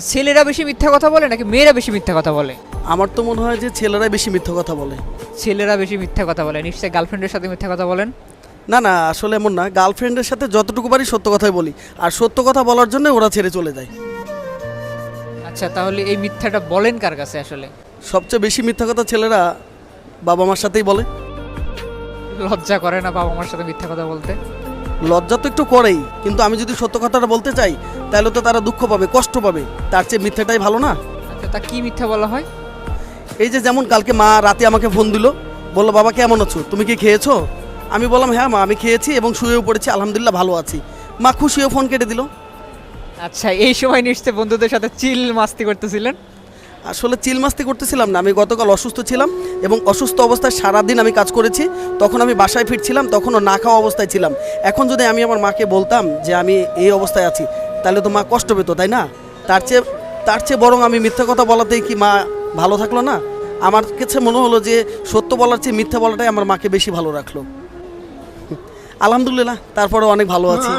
ছেলেরা বেশি মিথ্যা কথা বলে নাকি মেয়েরা বেশি মিথ্যা কথা বলে? আমার তো মনে হয় যে ছেলেরাই বেশি মিথ্যা কথা বলে। ছেলেরা বেশি মিথ্যা কথা বলে, নিশ্চয়ই গার্লফ্রেন্ডের সাথে মিথ্যা কথা বলেন? না না, আসলে এমন না, গার্লফ্রেন্ডের সাথে যতটুকু পারি সত্য কথাই বলি, আর সত্য কথা বলার জন্য ওরা ছেড়ে চলে যায়। আচ্ছা, তাহলে এই মিথ্যাটা বলেন কার কাছে আসলে? সবচেয়ে বেশি মিথ্যা কথা ছেলেরা বাবা মার সাথেই বলে। লজ্জা করে না বাবা মার সাথে মিথ্যা কথা বলতে? লজ্জা তো একটু করেই, কিন্তু আমি যদি সত্য কথাটা বলতে চাই তাহলে তো তারা দুঃখ পাবে, কষ্ট পাবে, তার চেয়ে মিথ্যাটাই ভালো না? আচ্ছা, তা কি মিথ্যা বলা হয়? এই যে যেমন কালকে মা রাতে আমাকে ফোন দিল, বললো বাবা কেমন আছো, তুমি কি খেয়েছো? আমি বললাম হ্যাঁ মা আমি খেয়েছি এবং শুয়েও পড়েছি, আলহামদুলিল্লাহ ভালো আছি। মা খুশিও ফোন কেটে দিল। আচ্ছা, এই সময় নিশ্চয়ই বন্ধুদের সাথে চিল মাস্তি করতেছিলেন? আসলে চিল মাস্তি করতেছিলাম না, আমি গতকাল অসুস্থ ছিলাম এবং অসুস্থ অবস্থায় সারাদিন আমি কাজ করেছি। তখন আমি বাসায় ফিরছিলাম, তখনও না খাওয়া অবস্থায় ছিলাম। এখন যদি আমি আমার মাকে বলতাম যে আমি এই অবস্থায় আছি, তাহলে তো মা কষ্ট পেত, তাই না? তার চেয়ে বরং আমি মিথ্যা কথা বলাতেই কি মা ভালো থাকলো না? আমার কাছে মনে হলো যে সত্য বলার চেয়ে মিথ্যা বলাটাই আমার মাকে বেশি ভালো রাখলো। আলহামদুলিল্লাহ, তারপরে অনেক ভালো আছি।